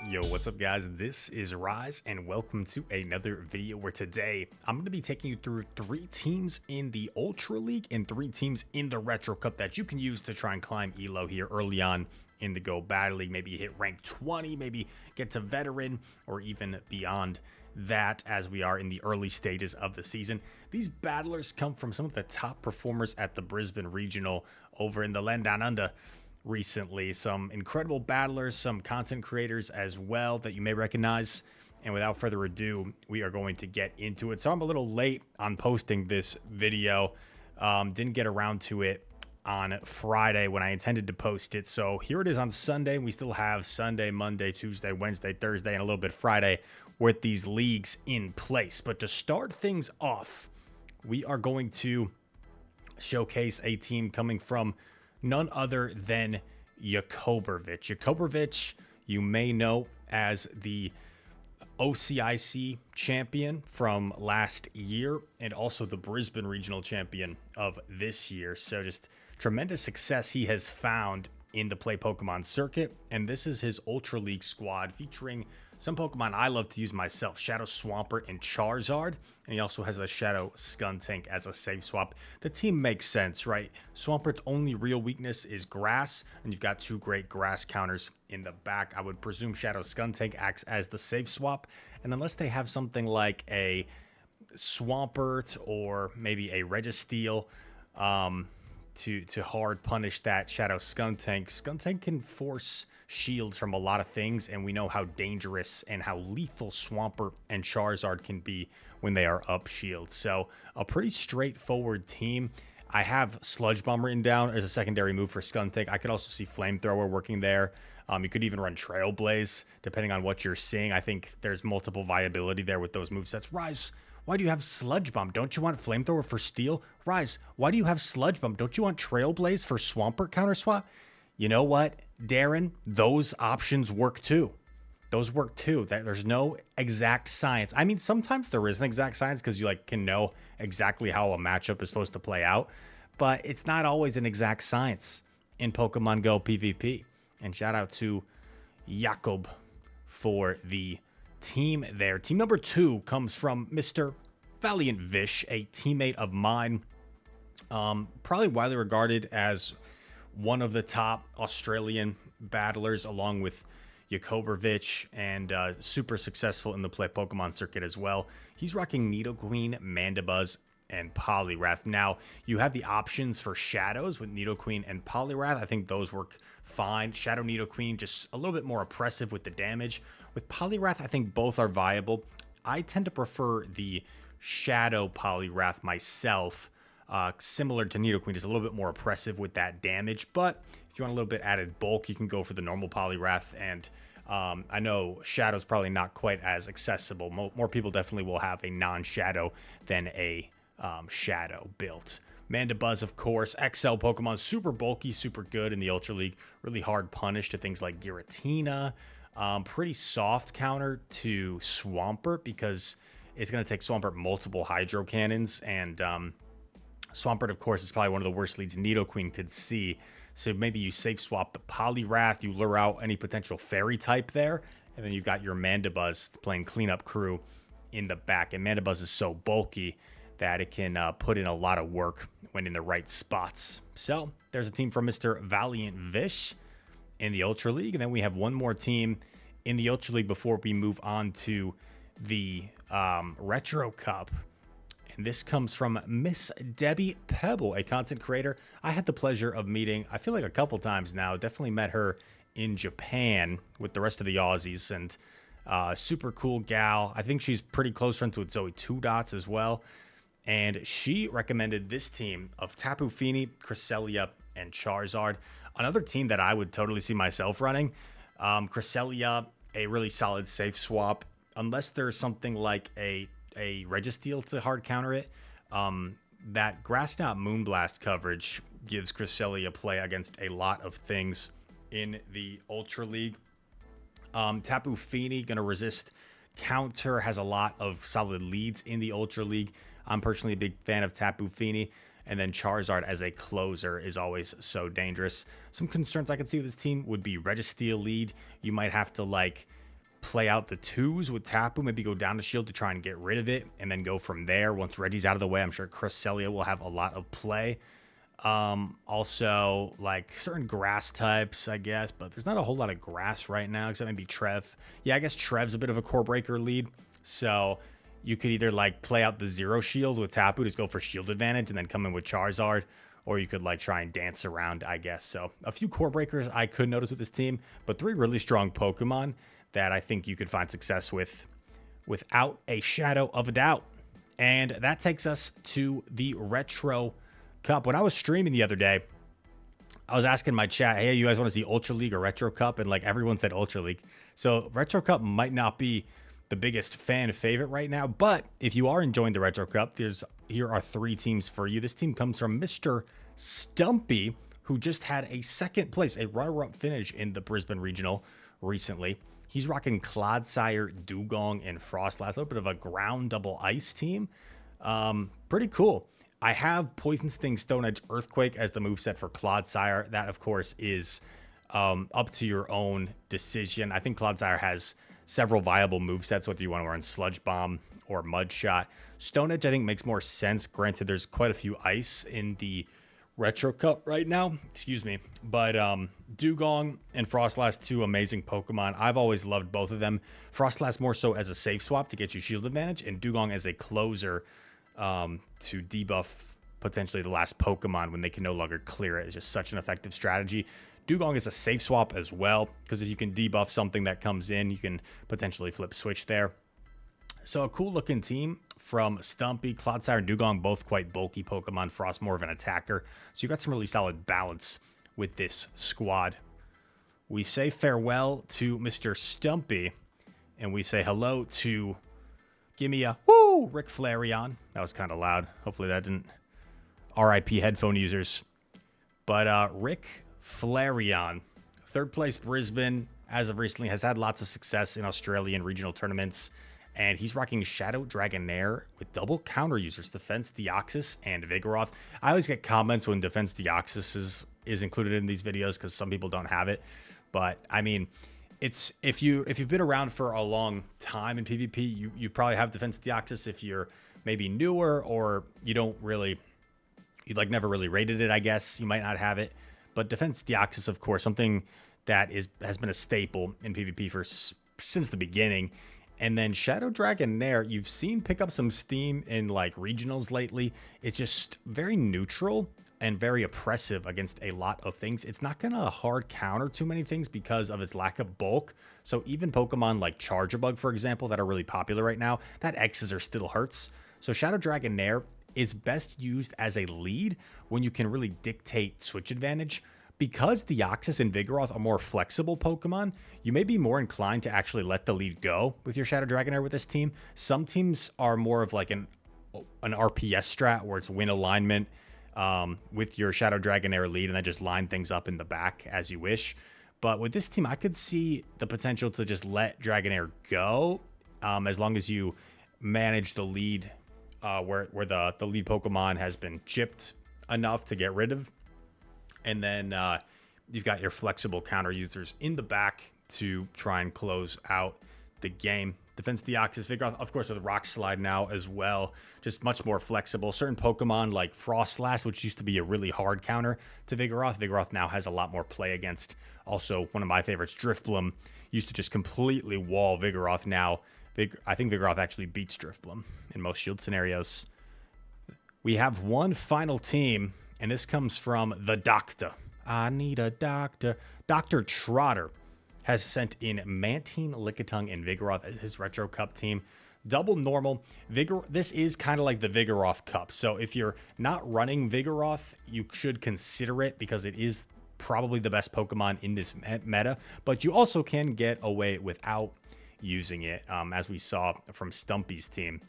Yo, what's up guys? This is Rise and welcome to another video where today I'm going to be taking you through 3 teams in the Ultra League and 3 teams in the Retro Cup that you can use to try and climb ELO here early on in the Go Battle League. Maybe hit rank 20, maybe get to veteran or even beyond that as we are in the early stages of the season. These battlers come from some of the top performers at the Brisbane Regional over in the Land Down Under recently. Some incredible battlers, some content creators as well that you may recognize. And without further ado, we are going to get into it. So I'm a little late on posting this video. Didn't get around to it on Friday when I intended to post it. So here it is on Sunday. We still have Sunday, Monday, Tuesday, Wednesday, Thursday, and a little bit Friday with these leagues in place. But to start things off, we are going to showcase a team coming from none other than Yakobi. Yakobi, you may know as the OCIC champion from last year and also the Brisbane regional champion of this year. So just tremendous success he has found in the Play Pokemon circuit. And this is his Ultra League squad featuring some Pokemon I love to use myself, Shadow Swampert and Charizard. And he also has the Shadow Skuntank as a safe swap. The team makes sense, right? Swampert's only real weakness is grass, and you've got 2 great grass counters in the back. I would presume Shadow Skuntank acts as the safe swap. And unless they have something like a Swampert or maybe a Registeel, to hard punish that Shadow Skuntank. Skuntank can force shields from a lot of things, and we know how dangerous and how lethal Swampert and Charizard can be when they are up shields. So a pretty straightforward team. I have Sludge Bomb written down as a secondary move for Skuntank. I could also see Flamethrower working there. You could even run Trailblaze, depending on what you're seeing. I think there's multiple viability there with those movesets. Rise, why do you have Sludge Bomb? Don't you want Flamethrower for Steel? Rise, why do you have Sludge Bomb? Don't you want Trailblaze for Swampert counter swap? You know what, Darren? Those options work too. Those work too. There's no exact science. I mean, sometimes there is an exact science because you can know exactly how a matchup is supposed to play out, but it's not always an exact science in Pokemon Go PvP. And shout out to Yakobi for the team there. Team number 2 comes from Mr. Valiant Vish, a teammate of mine. Probably widely regarded as one of the top Australian battlers along with Yakobi, and super successful in the Play Pokemon circuit as well. He's rocking Nidoqueen, Mandibuzz, and Poliwrath. Now, you have the options for Shadows with Nidoqueen and Poliwrath. I think those work fine. Shadow Nidoqueen, just a little bit more oppressive with the damage. With Poliwrath, I think both are viable. I tend to prefer the Shadow Poliwrath myself, similar to Nidoqueen, just a little bit more oppressive with that damage. But if you want a little bit added bulk, you can go for the normal Poliwrath. And I know Shadow's probably not quite as accessible. More people definitely will have a non-Shadow than a Shadow built. Mandibuzz, of course, XL Pokemon, super bulky, super good in the Ultra League. Really hard punish to things like Giratina. Pretty soft counter to Swampert because it's going to take Swampert multiple Hydro Cannons, and Swampert, of course, is probably one of the worst leads Nidoqueen could see. So maybe you safe swap the Poliwrath, you lure out any potential Fairy type there, and then you've got your Mandibuzz playing cleanup crew in the back. And Mandibuzz is so bulky that it can put in a lot of work when in the right spots. So there's a team from Mr. Valiant Vish in the Ultra League. And then we have one more team in the Ultra League before we move on to the Retro Cup. And this comes from Miss Debbie Pebble, a content creator I had the pleasure of meeting, I feel like a couple times now. Definitely met her in Japan with the rest of the Aussies, and super cool gal. I think she's pretty close friends with Zoe Two Dots as well. And she recommended this team of Tapu Fini, Cresselia, and Charizard. Another team that I would totally see myself running. Cresselia, a really solid safe swap. Unless there's something like a Registeel to hard counter it. That Grass Knot Moonblast coverage gives Cresselia play against a lot of things in the Ultra League. Tapu Fini, going to resist counter, has a lot of solid leads in the Ultra League. I'm personally a big fan of Tapu Fini. And then Charizard as a closer is always so dangerous. Some concerns I could see with this team would be Registeel lead. You might have to play out the 2s with Tapu, maybe go down to shield to try and get rid of it, and then go from there. Once Reggie's out of the way, I'm sure Cresselia will have a lot of play. Also, like certain grass types, I guess, but there's not a whole lot of grass right now, except maybe Trev. Yeah, I guess Trev's a bit of a core breaker lead, so you could either like play out the 0 shield with Tapu, just go for shield advantage, and then come in with Charizard, or you could like try and dance around, I guess. So a few core breakers I could notice with this team, but 3 really strong Pokemon that I think you could find success with without a shadow of a doubt. And that takes us to the Retro Cup. When I was streaming the other day, I was asking my chat, hey, you guys want to see Ultra League or Retro Cup? And like everyone said Ultra League. So Retro Cup might not be the biggest fan favorite right now, but if you are enjoying the Retro Cup, here are 3 teams for you. This team comes from Mr. Stumpy, who just had a 2nd place, a runner-up finish in the Brisbane Regional recently. He's rocking Clodsire, Dugong, and Frostlass. A little bit of a ground double ice team. Pretty cool. I have Poison Sting, Stone Edge, Earthquake as the moveset for Clodsire. That, of course, is up to your own decision. I think Clodsire has several viable movesets, whether you want to run Sludge Bomb or Mud Shot. Stone Edge, I think, makes more sense. Granted, there's quite a few ice in the Retro Cup right now, excuse me, but Dugong and Frostlass, 2 amazing Pokemon. I've always loved both of them. Frostlass more so as a safe swap to get you shield advantage, and Dugong as a closer to debuff potentially the last Pokemon when they can no longer clear it. It's just such an effective strategy. Dugong is a safe swap as well, because if you can debuff something that comes in, you can potentially flip switch there. So a cool looking team from Stumpy. Clodsire and Dugong, both quite bulky Pokemon. Frost more of an attacker. So you got some really solid balance with this squad. We say farewell to Mr. Stumpy, and we say hello to, give me a woo, Rick Flareon. That was kind of loud. Hopefully that didn't RIP headphone users. But Rick Flareon, 3rd place Brisbane, as of recently, has had lots of success in Australian regional tournaments. And he's rocking Shadow Dragonair with double counter users, Defense Deoxys and Vigoroth. I always get comments when Defense Deoxys is included in these videos because some people don't have it. But I mean, it's if you've been around for a long time in PvP, you probably have Defense Deoxys. If you're maybe newer or you never really rated it, I guess you might not have it. But Defense Deoxys, of course, something that has been a staple in PvP since the beginning. And then Shadow Dragonair, you've seen pick up some steam in like regionals lately. It's just very neutral and very oppressive against a lot of things. It's not going to hard counter too many things because of its lack of bulk. So even Pokemon like Charjabug, for example, that are really popular right now, that X's are still hurts. So Shadow Dragonair is best used as a lead when you can really dictate switch advantage. Because Deoxys and Vigoroth are more flexible Pokemon, you may be more inclined to actually let the lead go with your Shadow Dragonair with this team. Some teams are more of like an RPS strat where it's win alignment with your Shadow Dragonair lead and then just line things up in the back as you wish. But with this team, I could see the potential to just let Dragonair go as long as you manage the lead where the lead Pokemon has been chipped enough to get rid of. And then you've got your flexible counter users in the back to try and close out the game. Defense Deoxys, Vigoroth, of course, with Rock Slide now as well. Just much more flexible. Certain Pokemon like Frostlass, which used to be a really hard counter to Vigoroth. Vigoroth now has a lot more play against. Also, one of my favorites, Drifblim, used to just completely wall Vigoroth. Now, I think Vigoroth actually beats Drifblim in most shield scenarios. We have one final team, and this comes from the Doctor. I need a doctor. Dr. Trotter has sent in Mantine, Lickitung, and Vigoroth as his Retro Cup team. Double normal. This is kind of like the Vigoroth Cup. So if you're not running Vigoroth, you should consider it because it is probably the best Pokemon in this meta. But you also can get away without using it, as we saw from Stumpy's team.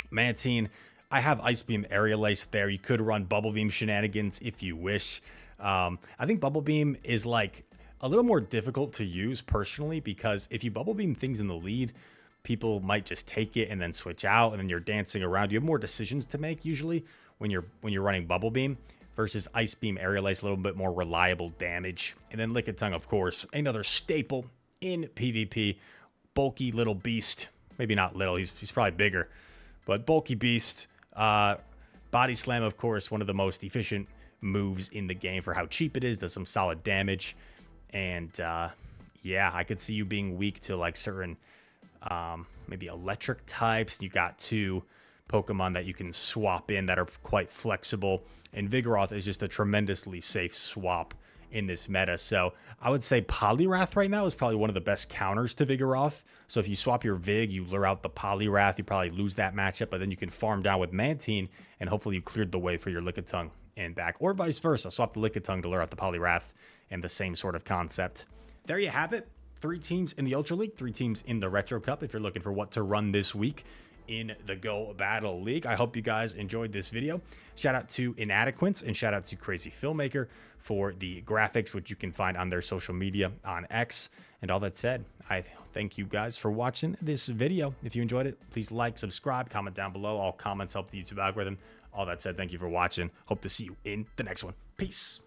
Mantine, I have Ice Beam, Aerial Ace there. You could run Bubble Beam shenanigans if you wish. I think Bubble Beam is like a little more difficult to use personally because if you Bubble Beam things in the lead, people might just take it and then switch out, and then you're dancing around. You have more decisions to make usually when you're running Bubble Beam versus Ice Beam, Aerial Ace, a little bit more reliable damage. And then Lickitung, of course, another staple in PvP. bulky little beast. Maybe not little, he's probably bigger. But bulky beast. Body Slam, of course, one of the most efficient moves in the game for how cheap it is. Does some solid damage. And yeah, I could see you being weak to like certain maybe electric types. You got 2 Pokemon that you can swap in that are quite flexible. And Vigoroth is just a tremendously safe swap in this meta. So I would say Poliwrath right now is probably one of the best counters to Vigoroth. So if you swap your Vig, you lure out the Poliwrath, you probably lose that matchup, but then you can farm down with Mantine, and hopefully you cleared the way for your Lickitung and back, or vice versa. Swap the Lickitung to lure out the Poliwrath, and the same sort of concept. There you have it. 3 teams in the Ultra League, 3 teams in the Retro Cup if you're looking for what to run this week in the Go Battle League. I hope you guys enjoyed this video. Shout out to Inadequence and shout out to Crazy Filmmaker for the graphics, which you can find on their social media on X. And all that said, I thank you guys for watching this video. If you enjoyed it, please like, subscribe, comment down below. All comments help the YouTube algorithm. All that said, thank you for watching. Hope to see you in the next one. Peace.